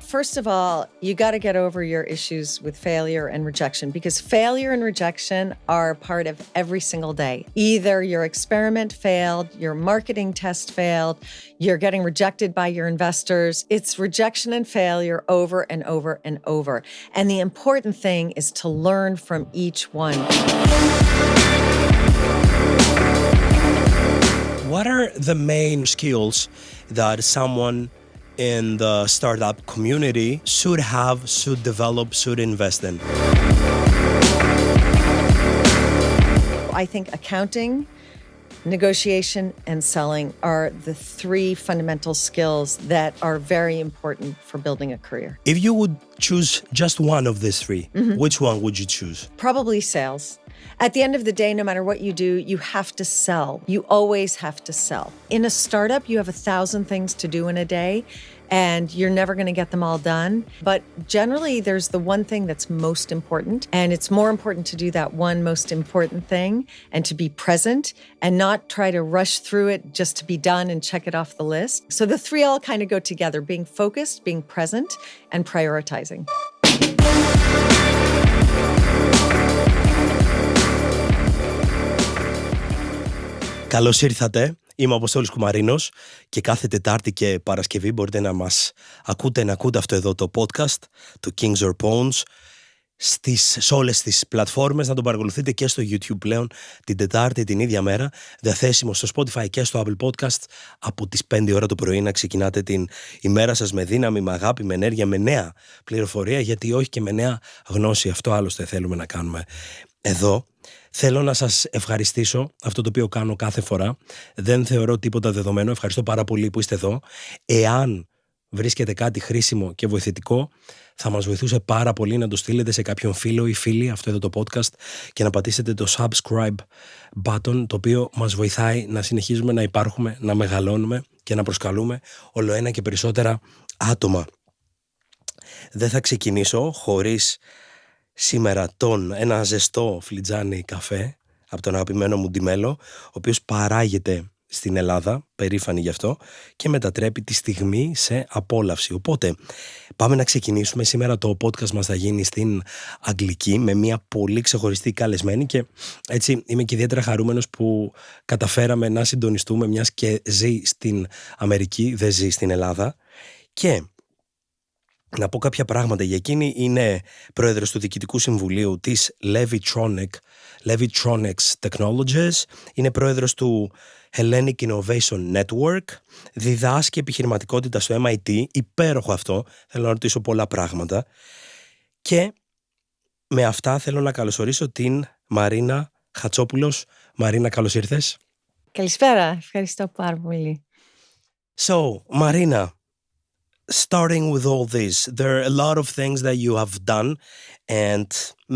first of all, you got to get over your issues with failure and rejection, because failure and rejection are a part of every single day. Either your experiment failed, your marketing test failed, you're getting rejected by your investors. It's rejection and failure over and over and over. And the important thing is to learn from each one. What are the main skills that someone in the startup community should have, should develop, should invest in? I think accounting, negotiation, and selling are the three fundamental skills that are very important for building a career. If you would choose just one of these three, which one would you choose? Probably sales. At the end of the day, no matter what you do, you have to sell. You always have to sell. In a startup, you have 1,000 things to do in a day, and you're never going to get them all done. But generally, there's the one thing that's most important, and it's more important to do that one most important thing and to be present and not try to rush through it just to be done and check it off the list. So the three all kind of go together: being focused, being present, and prioritizing. Καλώς ήρθατε. Είμαι ο Αποστόλης Κουμαρίνος και κάθε Τετάρτη και Παρασκευή μπορείτε να μας ακούτε, να ακούτε αυτό εδώ το podcast, το Kings or Pawns, σε όλες τις πλατφόρμες, να τον παρακολουθείτε και στο YouTube πλέον την Τετάρτη την ίδια μέρα, διαθέσιμο στο Spotify και στο Apple Podcast από τις 5 ώρα το πρωί, να ξεκινάτε την ημέρα σας με δύναμη, με αγάπη, με ενέργεια, με νέα πληροφορία, γιατί όχι και με νέα γνώση. Αυτό άλλωστε θέλουμε να κάνουμε εδώ. Θέλω να σας ευχαριστήσω, αυτό το οποίο κάνω κάθε φορά. Δεν θεωρώ τίποτα δεδομένο. Ευχαριστώ πάρα πολύ που είστε εδώ. Εάν βρίσκετε κάτι χρήσιμο και βοηθητικό, θα μας βοηθούσε πάρα πολύ να το στείλετε σε κάποιον φίλο ή φίλη αυτό εδώ το podcast και να πατήσετε το subscribe button, το οποίο μας βοηθάει να συνεχίζουμε να υπάρχουμε, να μεγαλώνουμε και να προσκαλούμε όλο ένα και περισσότερα άτομα. Δεν θα ξεκινήσω χωρίς σήμερα ένα ζεστό φλιτζάνι καφέ από τον αγαπημένο μου Ντιμέλο, ο οποίος παράγεται στην Ελλάδα, περήφανη γι' αυτό, και μετατρέπει τη στιγμή σε απόλαυση. Οπότε πάμε να ξεκινήσουμε. Σήμερα το podcast μας θα γίνει στην αγγλική με μια πολύ ξεχωριστή καλεσμένη και έτσι είμαι και ιδιαίτερα χαρούμενος που καταφέραμε να συντονιστούμε, μιας και ζει στην Αμερική, δεν ζει στην Ελλάδα. Και να πω κάποια πράγματα για εκείνη. Είναι πρόεδρος του Διοικητικού Συμβουλίου της Levitronics Technologies, είναι πρόεδρος του Hellenic Innovation Network, διδάσκει επιχειρηματικότητα στο MIT, υπέροχο αυτό, θέλω να ρωτήσω πολλά πράγματα. Και με αυτά θέλω να καλωσορίσω την Μαρίνα Χατσόπουλος. Μαρίνα, καλώς ήρθες. Καλησπέρα, ευχαριστώ πάρα πολύ. So, Marina, starting with all this, there are a lot of things that you have done, and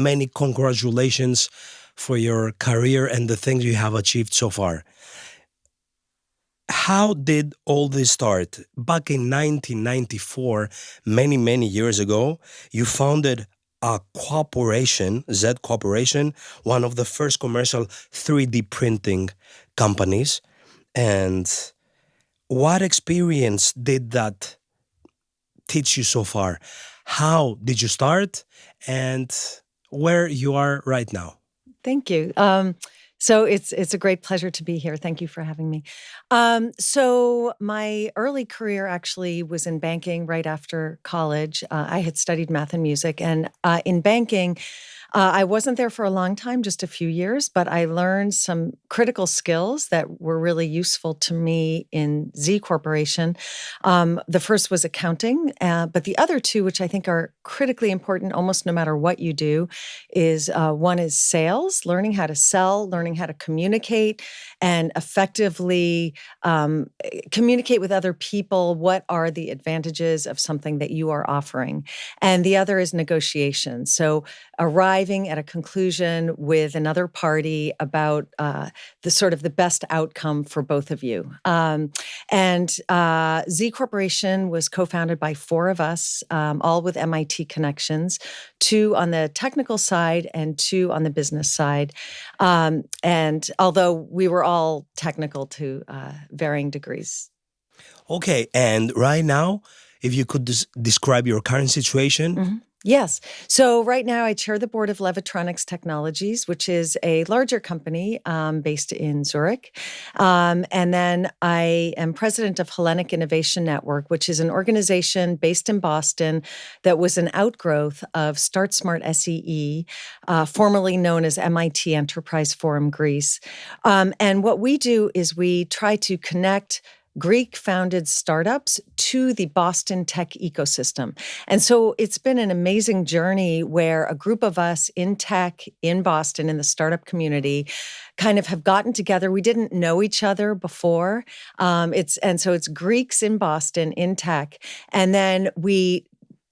many congratulations for your career and the things you have achieved so far. How did all this start? Back in 1994, many years ago, you founded a corporation, Z Corporation, one of the first commercial 3D printing companies. And what experience did that teach you so far? How did you start and where you are right now? Thank you. So it's a great pleasure to be here. Thank you for having me. So my early career actually was in banking right after college. I had studied math and music, and in banking, I wasn't there for a long time, just a few years, but I learned some critical skills that were really useful to me in Z Corporation. The first was accounting, but the other two, which I think are critically important almost no matter what you do, is one is sales, learning how to sell, learning how to communicate, and effectively communicate with other people what are the advantages of something that you are offering. And the other is negotiation. So arriving at a conclusion with another party about the sort of the best outcome for both of you. And Z Corporation was co-founded by 4 of us, all with MIT connections, 2 on the technical side and 2 on the business side. And although we were all technical to varying degrees. Okay, and right now if you could describe your current situation. Mm-hmm. Yes. So right now I chair the board of Levitronics Technologies, which is a larger company based in Zurich. And then I am president of Hellenic Innovation Network, which is an organization based in Boston that was an outgrowth of Start Smart SEE, formerly known as MIT Enterprise Forum Greece. And what we do is we try to connect Greek-founded startups to the Boston tech ecosystem. And so it's been an amazing journey where a group of us in tech in Boston, in the startup community, kind of have gotten together. We didn't know each other before. So it's Greeks in Boston in tech. And then we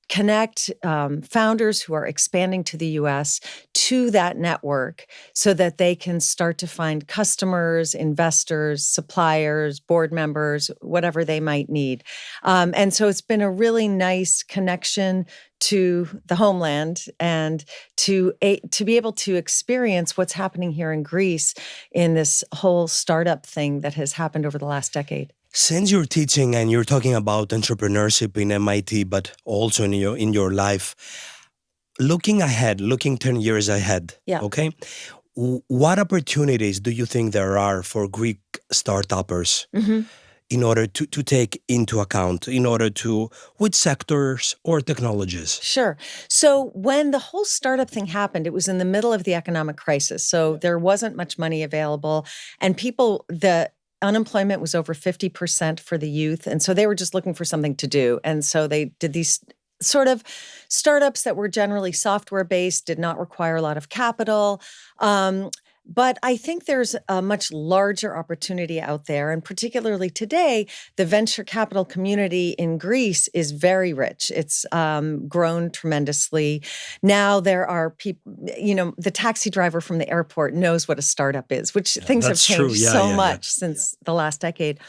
connect founders who are expanding to the US to that network so that they can start to find customers, investors, suppliers, board members, whatever they might need. And so it's been a really nice connection to the homeland and to be able to experience what's happening here in Greece in this whole startup thing that has happened over the last decade. Since you're teaching and you're talking about entrepreneurship in MIT, but also in your life, looking 10 years ahead, okay? What opportunities do you think there are for Greek startuppers in order to take into account, which sectors or technologies? Sure. So when the whole startup thing happened, it was in the middle of the economic crisis. So there wasn't much money available, and the unemployment was over 50% for the youth. And so they were just looking for something to do. And so they did these sort of startups that were generally software-based, did not require a lot of capital. But I think there's a much larger opportunity out there. And particularly today, the venture capital community in Greece is very rich. It's grown tremendously. Now there are people, the taxi driver from the airport knows what a startup is, which things have changed so much since the last decade.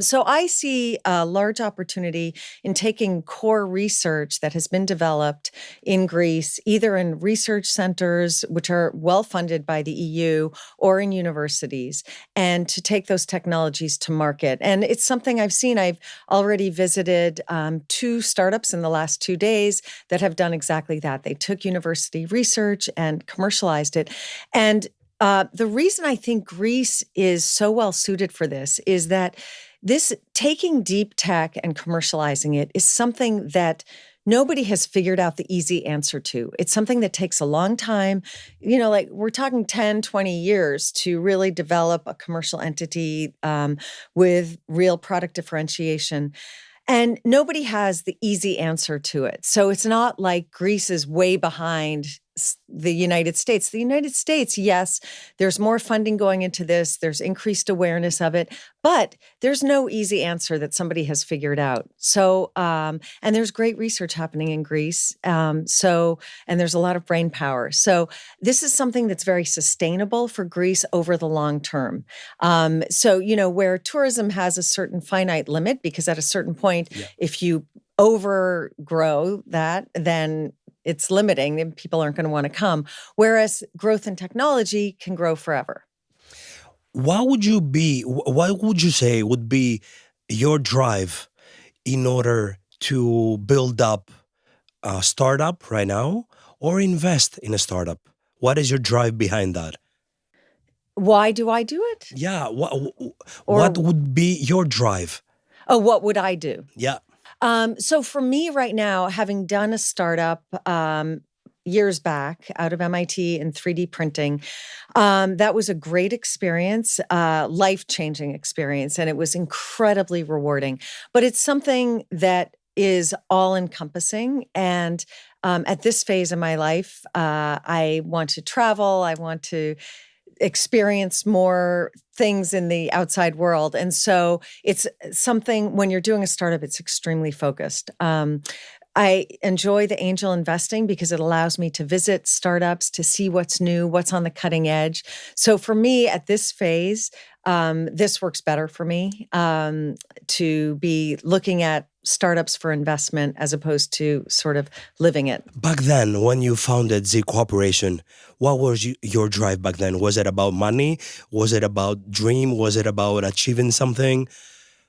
So I see a large opportunity in taking core research that has been developed in Greece, either in research centers, which are well-funded by the EU, or in universities, and to take those technologies to market. And it's something I've seen. I've already visited 2 startups in the last 2 days that have done exactly that. They took university research and commercialized it. And the reason I think Greece is so well suited for this is that this taking deep tech and commercializing it is something that nobody has figured out the easy answer to. It's something that takes a long time. We're talking 10, 20 years to really develop a commercial entity with real product differentiation. And nobody has the easy answer to it. So it's not like Greece is way behind the United States. The United States, yes, there's more funding going into this. There's increased awareness of it, but there's no easy answer that somebody has figured out. So, and there's great research happening in Greece. And there's a lot of brain power. So this is something that's very sustainable for Greece over the long term. Where tourism has a certain finite limit, because at a certain point, if you overgrow that, then it's limiting and people aren't going to want to come. Whereas growth in technology can grow forever. What would you say would be your drive in order to build up a startup right now or invest in a startup? What is your drive behind that? Why do I do it? Yeah. What would be your drive? Oh, what would I do? Yeah. So for me right now, having done a startup years back out of MIT in 3D printing, that was a great experience, life-changing experience, and it was incredibly rewarding. But it's something that is all-encompassing, and at this phase of my life, I want to travel, I want to experience more things in the outside world. And so it's something, when you're doing a startup, it's extremely focused. I enjoy the angel investing because it allows me to visit startups, to see what's new, what's on the cutting edge. So for me at this phase, this works better for me to be looking at startups for investment as opposed to sort of living it. Back then, when you founded Z Corporation, what was your drive back then? Was it about money? Was it about dream? Was it about achieving something?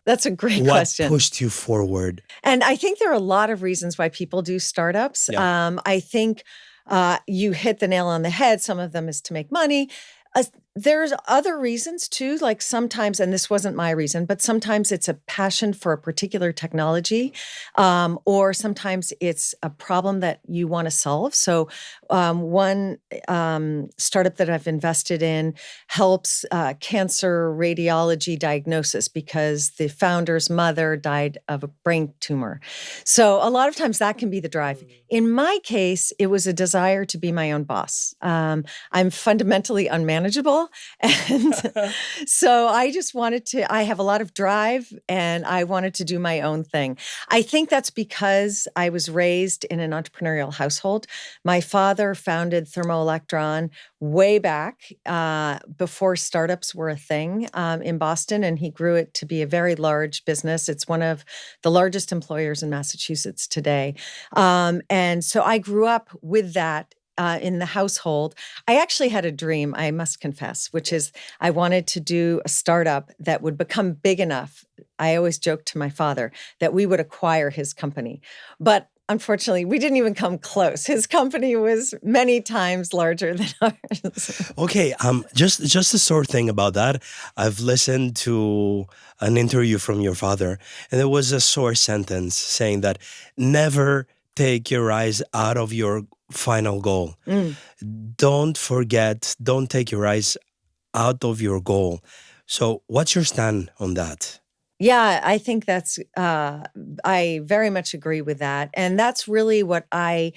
That's a great What question. pushed you forward? And I think there are a lot of reasons why people do startups. Yeah. I think you hit the nail on the head. Some of them is to make money. There's other reasons too, like sometimes, and this wasn't my reason, but sometimes it's a passion for a particular technology, or sometimes it's a problem that you want to solve. So one startup that I've invested in helps cancer radiology diagnosis because the founder's mother died of a brain tumor. So a lot of times that can be the drive. In my case, it was a desire to be my own boss. I'm fundamentally unmanageable. And so I just wanted to, I have a lot of drive and I wanted to do my own thing. I think that's because I was raised in an entrepreneurial household. My father founded Thermoelectron way back before startups were a thing in Boston, and he grew it to be a very large business. It's one of the largest employers in Massachusetts today. And so I grew up with that in the household. I actually had a dream, I must confess, which is I wanted to do a startup that would become big enough. I always joked to my father that we would acquire his company. But unfortunately, we didn't even come close. His company was many times larger than ours. Okay, just a short thing about that. I've listened to an interview from your father, and there was a short sentence saying that never take your eyes out of your final goal. Don't take your eyes out of your goal. So what's your stand on that? Yeah, I think that's, I very much agree with that. And that's really what I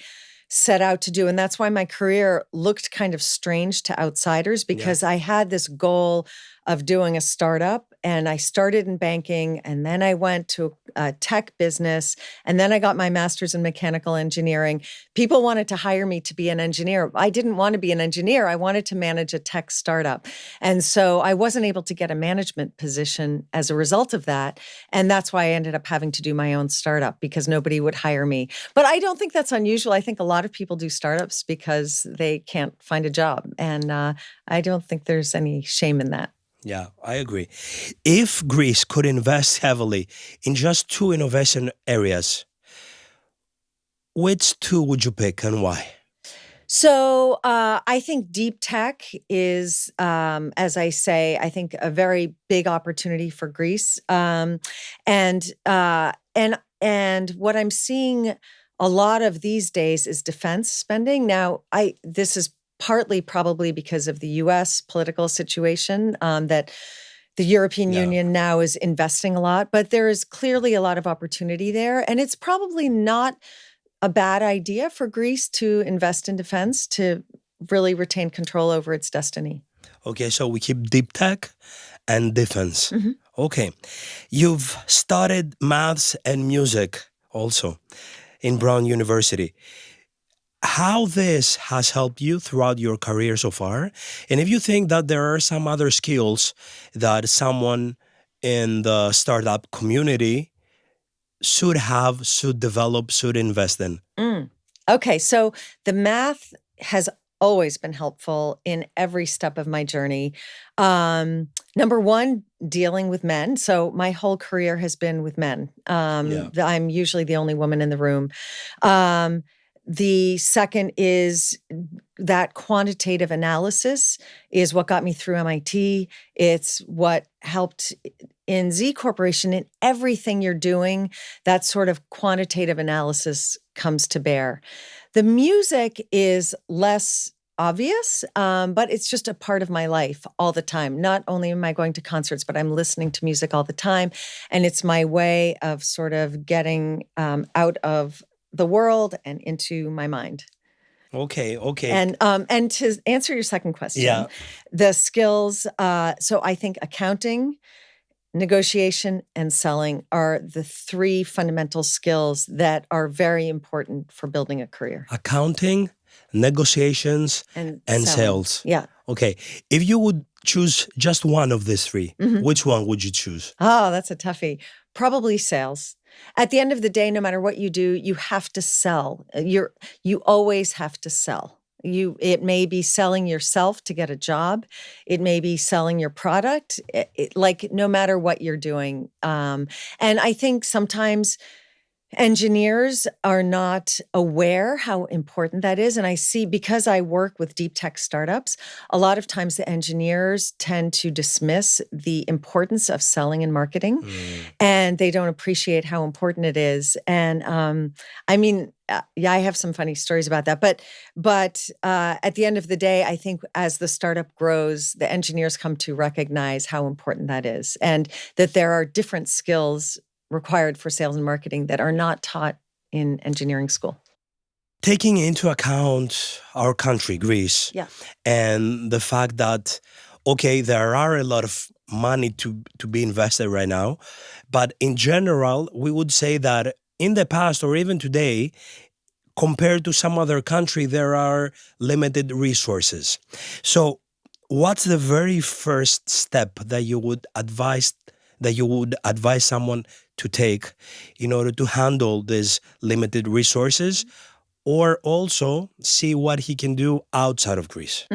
set out to do. And that's why my career looked kind of strange to outsiders, because I had this goal of doing a startup, and I started in banking, and then I went to a tech business, and then I got my master's in mechanical engineering. People wanted to hire me to be an engineer. I didn't want to be an engineer. I wanted to manage a tech startup. And so I wasn't able to get a management position as a result of that. And that's why I ended up having to do my own startup, because nobody would hire me. But I don't think that's unusual. I think a lot of people do startups because they can't find a job. And I don't think there's any shame in that. Yeah, I agree. If Greece could invest heavily in just two innovation areas, which two would you pick and why? So I think deep tech is, as I say, I think a very big opportunity for Greece. And what I'm seeing a lot of these days is defense spending. Now, this is partly probably because of the U.S. political situation, that the European Union now is investing a lot, but there is clearly a lot of opportunity there. And it's probably not a bad idea for Greece to invest in defense to really retain control over its destiny. Okay, so we keep deep tech and defense. Okay. You've studied maths and music also in Brown University. How this has helped you throughout your career so far, and if you think that there are some other skills that someone in the startup community should have, should develop, should invest in. Okay, so the math has always been helpful in every step of my journey. Number one, dealing with men. So my whole career has been with men. I'm usually the only woman in the room. The second is that quantitative analysis is what got me through MIT. It's what helped in Z Corporation. In everything you're doing, that sort of quantitative analysis comes to bear. The music is less obvious, but it's just a part of my life all the time. Not only am I going to concerts, but I'm listening to music all the time. And it's my way of sort of getting out of the world and into my mind. Okay. And to answer your second question, the skills, so I think accounting, negotiation, and selling are the three fundamental skills that are very important for building a career. Accounting, negotiations, and sales. Yeah. Okay. If you would choose just one of these three, which one would you choose? Oh, that's a toughie. Probably sales. At the end of the day, no matter what you do, you have to sell. You always have to sell. It may be selling yourself to get a job. It may be selling your product, like no matter what you're doing. And I think sometimes engineers are not aware how important that is. And I see, because I work with deep tech startups, a lot of times the engineers tend to dismiss the importance of selling and marketing, and they don't appreciate how important it is. And yeah, I have some funny stories about that. But at the end of the day, I think as the startup grows, the engineers come to recognize how important that is, and that there are different skills required for sales and marketing that are not taught in engineering school. Taking into account our country, Greece, and the fact that, okay, there are a lot of money to be invested right now, but in general, we would say that in the past or even today, compared to some other country, there are limited resources. So what's the very first step that you would advise someone to take in order to handle these limited resources, or also see what he can do outside of Greece?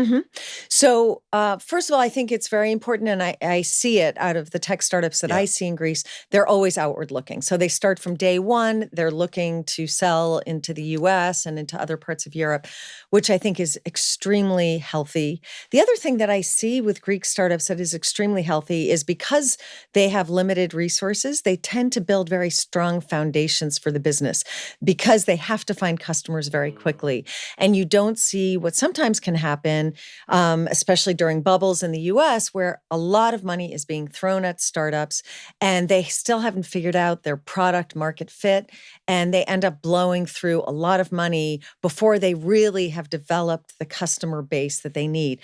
So first of all, I think it's very important, and I see it out of the tech startups that I see in Greece, they're always outward looking. So they start from day one, they're looking to sell into the US and into other parts of Europe, which I think is extremely healthy. The other thing that I see with Greek startups that is extremely healthy is because they have limited resources, they tend to build very strong foundations for the business because they have to find customers very quickly. And you don't see what sometimes can happen, especially during bubbles in the US, where a lot of money is being thrown at startups and they still haven't figured out their product market fit, and they end up blowing through a lot of money before they really have developed the customer base that they need.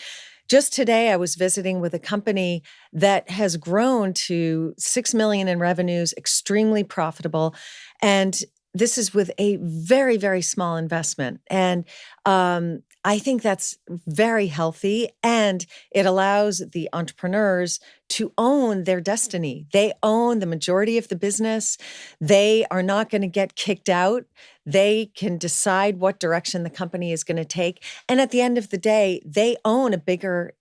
Just today, I was visiting with a company that has grown to 6 million in revenues, extremely profitable, and this is with a very, very small investment. And I think that's very healthy, and it allows the entrepreneurs to own their destiny. They own the majority of the business. They are not going to get kicked out. They can decide what direction the company is going to take. And at the end of the day, they own a bigger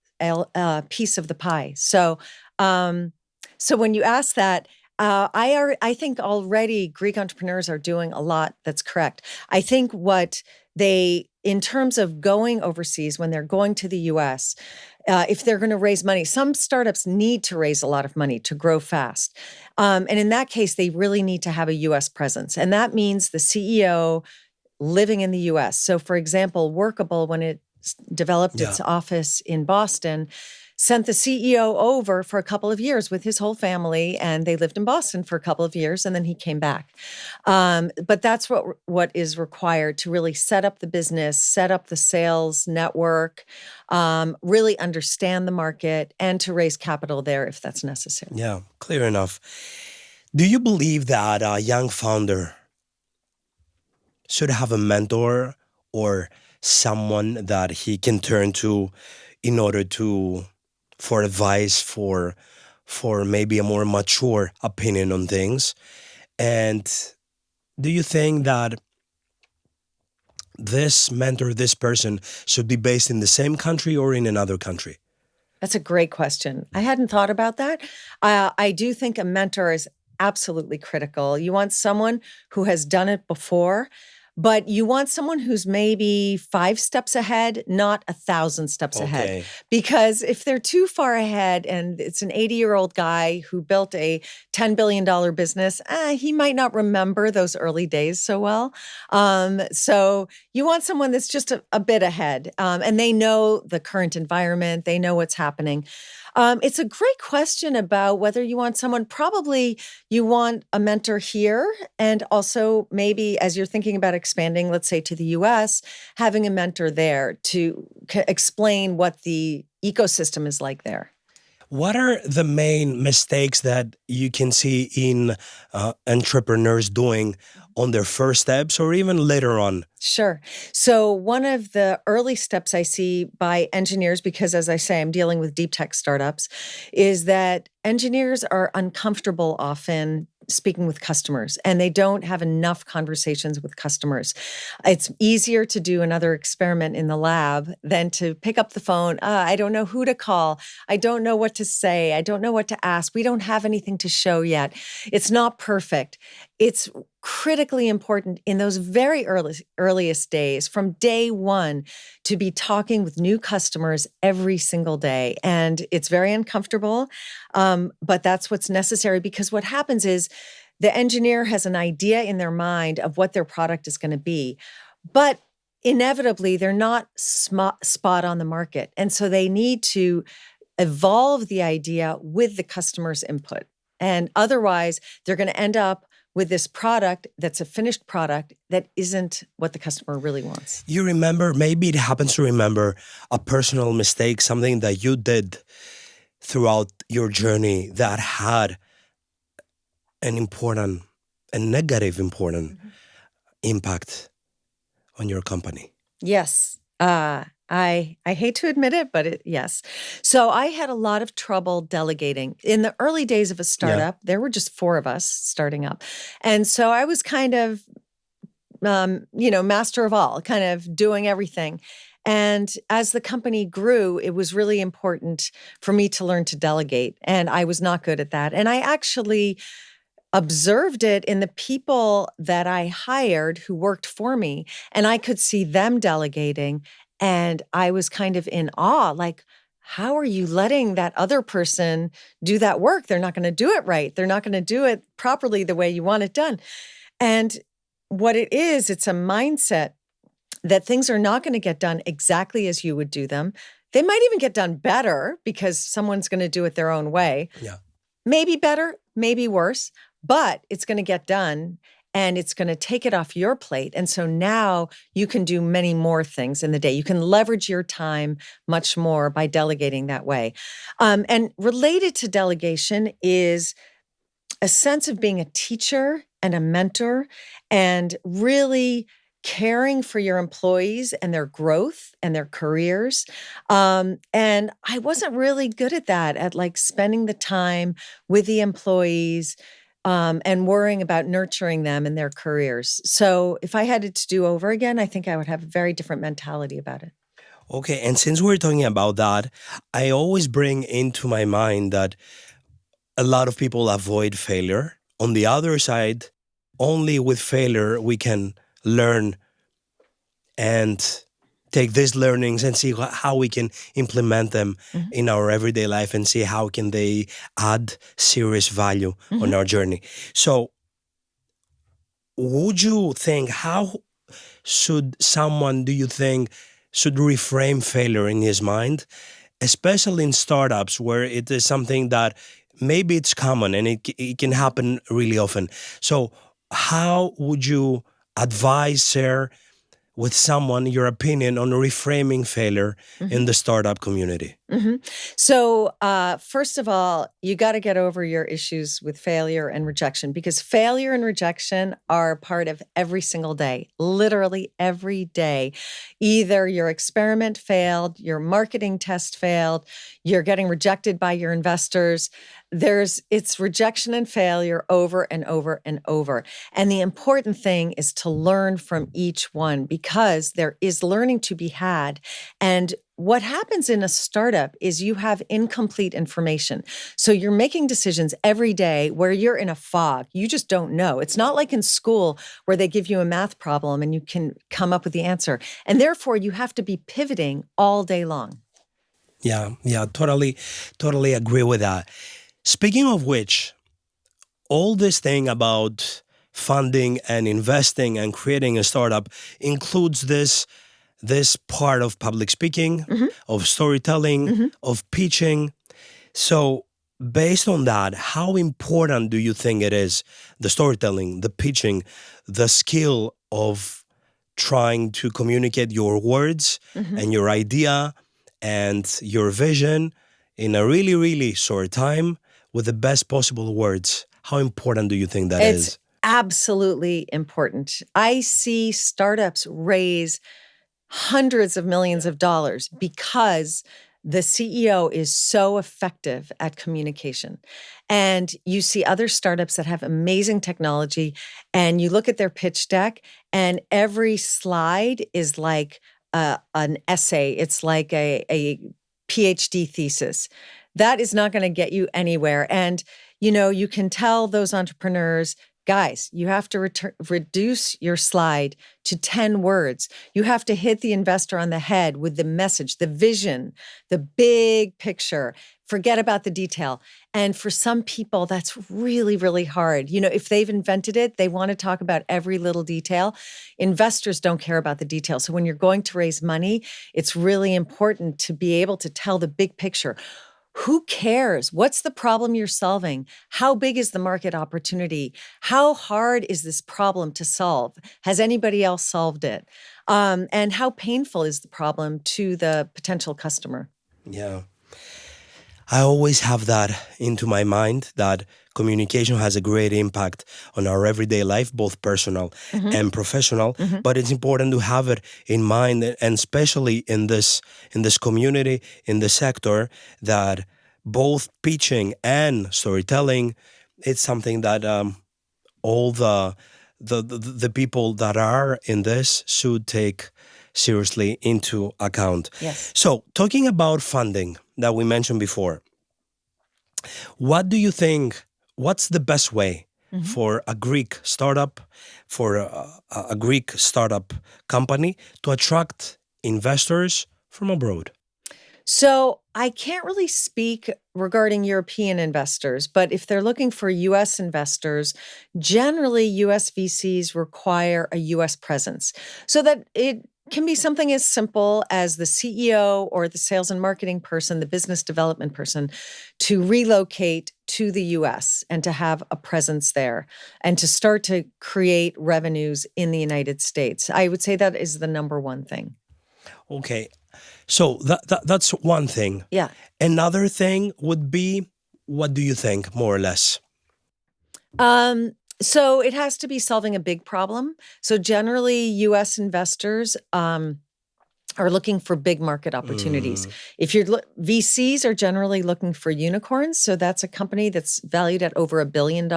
piece of the pie. So when you ask that, I think already Greek entrepreneurs are doing a lot that's correct. I think in terms of going overseas, when they're going to the US, if they're going to raise money, some startups need to raise a lot of money to grow fast. And in that case, they really need to have a US presence. And that means the CEO living in the US. So for example, Workable, when it developed its office in Boston, sent the CEO over for a couple of years with his whole family, and they lived in Boston for a couple of years, and then he came back. But that's what is required to really set up the business, set up the sales network, really understand the market, and to raise capital there if that's necessary. Yeah, clear enough. Do you believe that a young founder should have a mentor or someone that he can turn to in order for advice, for maybe a more mature opinion on things? And do you think that this mentor, this person, should be based in the same country or in another country? That's a great question. I hadn't thought about that. I do think a mentor is absolutely critical. You want someone who has done it before, but you want someone who's maybe 5 steps ahead, not 1,000 steps ahead. Because if they're too far ahead and it's an 80-year-old guy who built a $10 billion business, he might not remember those early days so well. So you want someone that's just a bit ahead, and they know the current environment, they know what's happening. It's a great question about whether you want someone. Probably you want a mentor here, and also maybe as you're thinking about expanding, let's say to the US, having a mentor there to explain what the ecosystem is like there. What are the main mistakes that you can see in entrepreneurs doing on their first steps or even later on? Sure. So one of the early steps I see by engineers, because as I say, I'm dealing with deep tech startups, is that engineers are uncomfortable often speaking with customers, and they don't have enough conversations with customers. It's easier to do another experiment in the lab than to pick up the phone. I don't know who to call. I don't know what to say. I don't know what to ask. We don't have anything to show yet. It's not perfect. It's critically important in those very earliest days, from day one, to be talking with new customers every single day. And it's very uncomfortable, but that's what's necessary, because what happens is the engineer has an idea in their mind of what their product is going to be, but inevitably they're not spot on the market. And so they need to evolve the idea with the customer's input. And otherwise, they're going to end up with this product that's a finished product that isn't what the customer really wants. You remember, maybe it happens to remember a personal mistake, something that you did throughout your journey that had a negative important impact on your company. Yes. I hate to admit it, but yes. So I had a lot of trouble delegating. In the early days of a startup, there were just 4 of us starting up. And so I was kind of, master of all, kind of doing everything. And as the company grew, it was really important for me to learn to delegate. And I was not good at that. And I actually observed it in the people that I hired who worked for me, and I could see them delegating. And I was kind of in awe, like, how are you letting that other person do that work? They're not going to do it right. They're not going to do it properly the way you want it done. And what it is, it's a mindset that things are not going to get done exactly as you would do them. They might even get done better because someone's going to do it their own way. Yeah. Maybe better, maybe worse, but it's going to get done. And it's going to take it off your plate. And so now you can do many more things in the day. You can leverage your time much more by delegating that way. And related to delegation is a sense of being a teacher and a mentor, and really caring for your employees and their growth and their careers. And I wasn't really good at that, at like spending the time with the employees, and worrying about nurturing them in their careers. So if I had it to do over again, I think I would have a very different mentality about it. Okay, and since we're talking about that, I always bring into my mind that a lot of people avoid failure. On the other side, only with failure we can learn and take these learnings and see how we can implement them in our everyday life and see how can they add serious value on our journey. So would you think, how should someone, do you think, should reframe failure in his mind, especially in startups where it is something that maybe it's common and it can happen really often? So how would you advise, share with someone your opinion on reframing failure in the startup community? So first of all, you got to get over your issues with failure and rejection, because failure and rejection are a part of every single day, literally every day. Either your experiment failed, your marketing test failed, you're getting rejected by your investors. It's rejection and failure over and over and over. And the important thing is to learn from each one, because there is learning to be had. And what happens in a startup is you have incomplete information. So you're making decisions every day where you're in a fog. You just don't know. It's not like in school where they give you a math problem and you can come up with the answer. And therefore, you have to be pivoting all day long. Yeah, totally agree with that. Speaking of which, all this thing about funding and investing and creating a startup includes this part of public speaking, of storytelling, of pitching. So based on that, how important do you think it is, the storytelling, the pitching, the skill of trying to communicate your words and your idea and your vision in a really, really short time with the best possible words? How important do you think that is? It's absolutely important. I see startups raise hundreds of millions of dollars because the CEO is so effective at communication. And you see other startups that have amazing technology, and you look at their pitch deck, and every slide is like an essay. It's like a PhD thesis. That is not going to get you anywhere. And, you can tell those entrepreneurs, guys, you have to reduce your slide to 10 words. You have to hit the investor on the head with the message, the vision, the big picture. Forget about the detail. And for some people, that's really, really hard. If they've invented it, they want to talk about every little detail. Investors don't care about the detail. So when you're going to raise money, it's really important to be able to tell the big picture. Who cares? What's the problem you're solving? How big is the market opportunity? How hard is this problem to solve? Has anybody else solved it? And how painful is the problem to the potential customer? Yeah. I always have that into my mind, that communication has a great impact on our everyday life, both personal and professional. But it's important to have it in mind, and especially in this community, in the sector, that both pitching and storytelling, it's something that all the people that are in this should take seriously into account. Yes. So, talking about funding that we mentioned before, what do you think, what's the best way for a Greek startup, for a Greek startup company to attract investors from abroad? So I can't really speak regarding European investors, but if they're looking for US investors, generally US VCs require a US presence, so that it can be something as simple as the CEO or the sales and marketing person, the business development person, to relocate to the US and to have a presence there and to start to create revenues in the United States. I would say that is the number one thing. Okay. So that's one thing. Yeah. Another thing would be, what do you think, more or less? So it has to be solving a big problem. So generally, U.S. investors are looking for big market opportunities. If you're VCs are generally looking for unicorns, so that's a company that's valued at over $1 billion.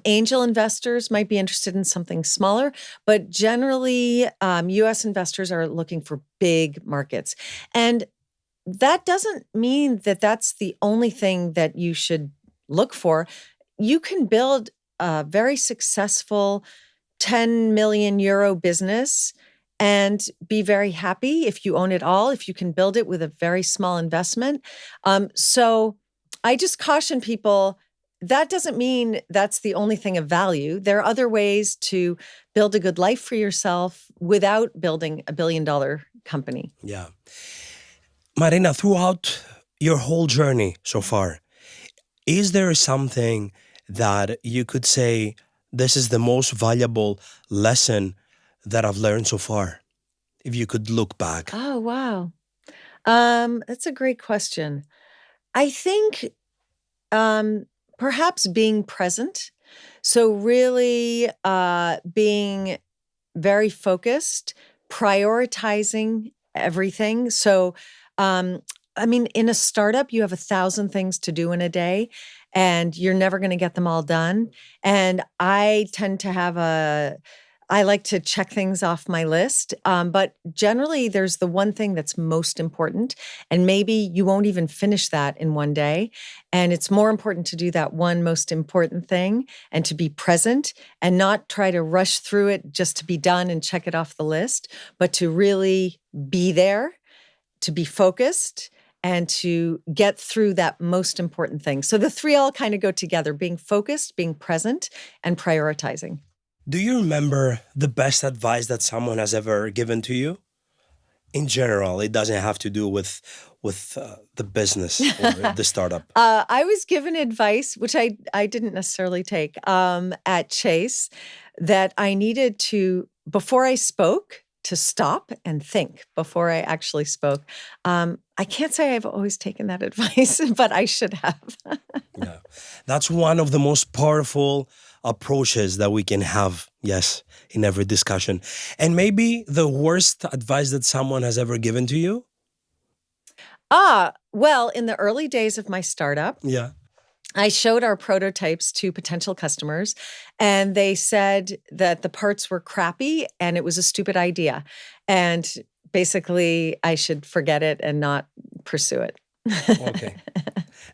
Angel investors might be interested in something smaller, but generally, U.S. investors are looking for big markets. And that doesn't mean that that's the only thing that you should look for. You can build a very successful 10 million euro business and be very happy if you own it all, if you can build it with a very small investment. So I just caution people, that doesn't mean that's the only thing of value. There are other ways to build a good life for yourself without building $1 billion company. Yeah. Marina, throughout your whole journey so far, is there something that you could say, this is the most valuable lesson that I've learned so far, if you could look back? Oh, wow. That's a great question. I think perhaps being present. So really being very focused, prioritizing everything. So, in a startup, you have 1,000 things to do in a day, and you're never going to get them all done. And I tend to I like to check things off my list. But generally, there's the one thing that's most important, and maybe you won't even finish that in one day. And it's more important to do that one most important thing and to be present and not try to rush through it just to be done and check it off the list, but to really be there, to be focused, and to get through that most important thing. So the three all kind of go together: being focused, being present, and prioritizing. Do you remember the best advice that someone has ever given to you? In general, it doesn't have to do with the business or the startup. I was given advice, which I didn't necessarily take, at Chase, that I needed to, before I spoke, to stop and think before I actually spoke. I can't say I've always taken that advice, but I should have. Yeah, that's one of the most powerful approaches that we can have, yes, in every discussion. And maybe the worst advice that someone has ever given to you? Well, in the early days of my startup, Yeah. I showed our prototypes to potential customers, and they said that the parts were crappy and it was a stupid idea. And basically, I should forget it and not pursue it. Okay.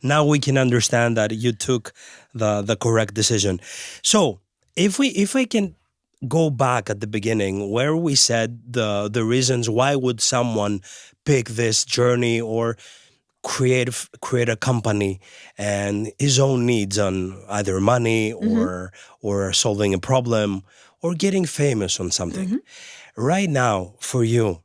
Now we can understand that you took the correct decision. So if I can go back at the beginning where we said the reasons why would someone pick this journey or create a company and his own needs on either money or solving a problem or getting famous on something. Right now, for you,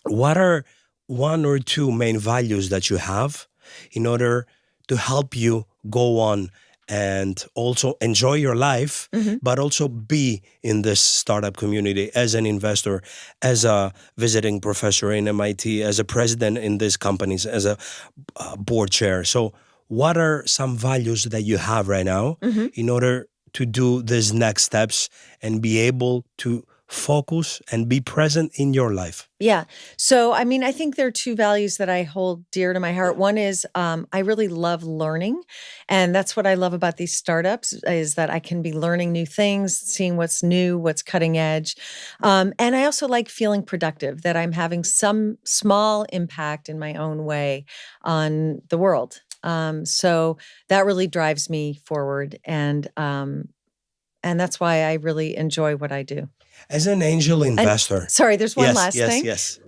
what are one or two main values that you have in order to help you go on and also enjoy your life, but also be in this startup community as an investor, as a visiting professor in MIT, as a president in these companies, as a board chair? So what are some values that you have right now in order to do these next steps and be able to focus and be present in your life? Yeah. So, I mean, I think there are two values that I hold dear to my heart. One is I really love learning. And that's what I love about these startups is that I can be learning new things, seeing what's new, what's cutting edge. And I also like feeling productive, that I'm having some small impact in my own way on the world. So that really drives me forward. And that's why I really enjoy what I do. As an angel investor. Sorry, there's one last thing. Yes.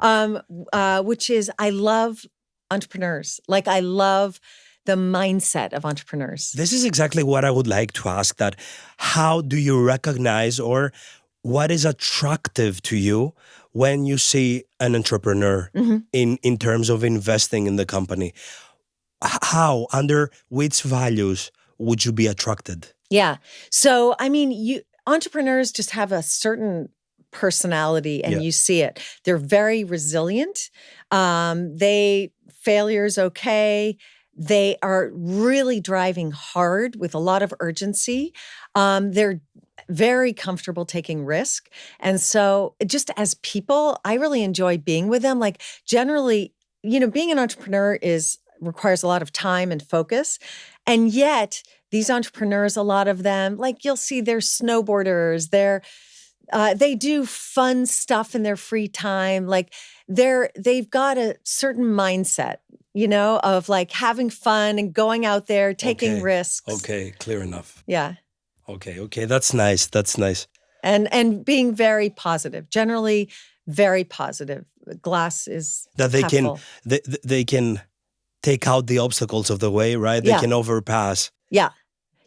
Which is I love entrepreneurs. Like I love the mindset of entrepreneurs. This is exactly what I would like to ask, that how do you recognize or what is attractive to you when you see an entrepreneur in terms of investing in the company? How, under which values would you be attracted? Yeah. So, I mean, entrepreneurs just have a certain personality and you see it. They're very resilient. Failure's okay. They are really driving hard with a lot of urgency. They're very comfortable taking risk. And so just as people, I really enjoy being with them. Like generally, being an entrepreneur requires a lot of time and focus. And yet these entrepreneurs, a lot of them, like you'll see they're snowboarders, they do fun stuff in their free time. Like they've got a certain mindset, of like having fun and going out there, taking risks. Okay, clear enough. Yeah. Okay, that's nice. And being very positive, generally very positive. The glass is that half full. They can take out the obstacles of the way, right? They can overpass. Yeah.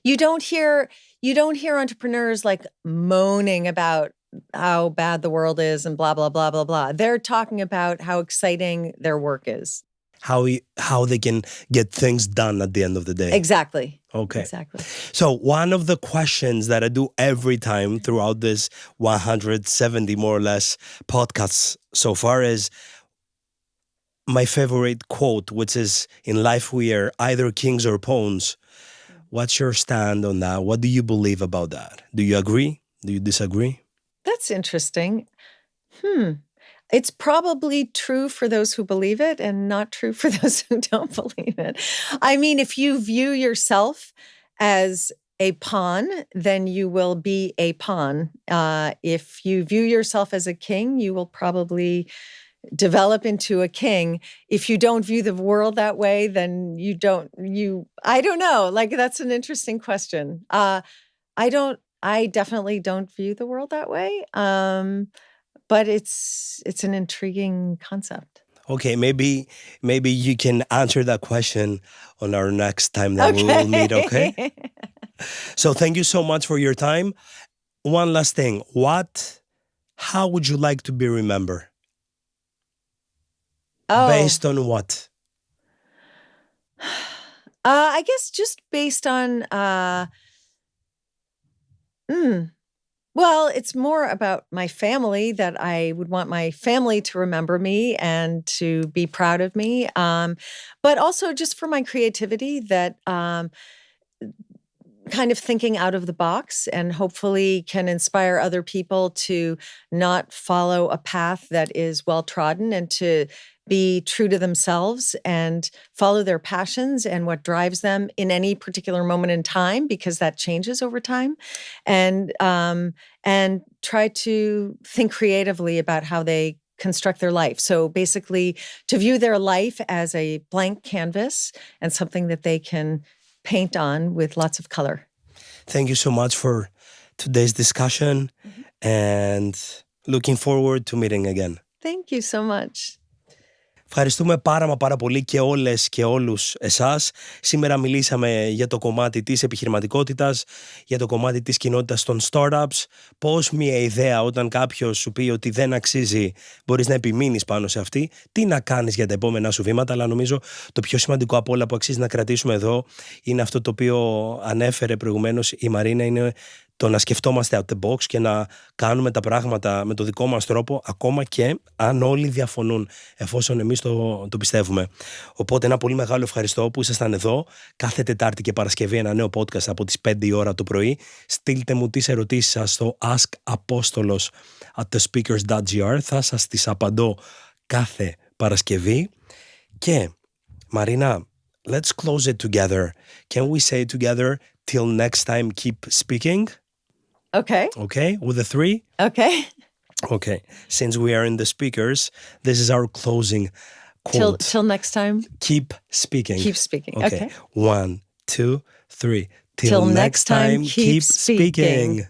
You don't hear entrepreneurs like moaning about how bad the world is and blah, blah, blah, blah, blah. They're talking about how exciting their work is. How they can get things done at the end of the day. Exactly. Okay. Exactly. So one of the questions that I do every time throughout this 170 more or less podcasts so far is my favorite quote, which is, in life we are either kings or pawns. What's your stand on that? What do you believe about that? Do you agree? Do you disagree? That's interesting. It's probably true for those who believe it and not true for those who don't believe it. I mean, if you view yourself as a pawn, then you will be a pawn. If you view yourself as a king, you will probably develop into a king. If you don't view the world that way, then I don't know. Like, that's an interesting question. I definitely don't view the world that way. But it's an intriguing concept. Okay, maybe you can answer that question on our next time that we will meet, okay? So thank you so much for your time. One last thing. How would you like to be remembered? Based on what? I guess just based on well, it's more about my family, that I would want my family to remember me and to be proud of me. But also just for my creativity, that kind of thinking out of the box and hopefully can inspire other people to not follow a path that is well-trodden and to be true to themselves and follow their passions and what drives them in any particular moment in time, because that changes over time, and try to think creatively about how they construct their life. So basically, to view their life as a blank canvas and something that they can paint on with lots of color. Thank you so much for today's discussion, and looking forward to meeting again. Thank you so much. Ευχαριστούμε πάρα πολύ και όλες και όλους εσάς. Σήμερα μιλήσαμε για το κομμάτι της επιχειρηματικότητας, για το κομμάτι της κοινότητας των startups, πώς μια ιδέα όταν κάποιος σου πει ότι δεν αξίζει μπορείς να επιμείνεις πάνω σε αυτή, τι να κάνεις για τα επόμενά σου βήματα, αλλά νομίζω το πιο σημαντικό από όλα που αξίζει να κρατήσουμε εδώ είναι αυτό το οποίο ανέφερε προηγουμένως η Μαρίνα, είναι το να σκεφτόμαστε out the box και να κάνουμε τα πράγματα με το δικό μας τρόπο, ακόμα και αν όλοι διαφωνούν, εφόσον εμείς το πιστεύουμε. Οπότε ένα πολύ μεγάλο ευχαριστώ που ήσασταν εδώ. Κάθε Τετάρτη και Παρασκευή ένα νέο podcast από τις 5 η ώρα το πρωί. Στείλτε μου τις ερωτήσεις σας στο askapostolos@theSPEAKERS.gr. Θα σας τις απαντώ κάθε Παρασκευή. Και Marina, let's close it together. Can we say together, till next time, keep speaking? Okay. Okay, with the 3? Okay. Okay, since we are in the speakers, this is our closing quote. Till next time. Keep speaking. Keep speaking. Okay. 1, 2, 3. Till next time, keep speaking.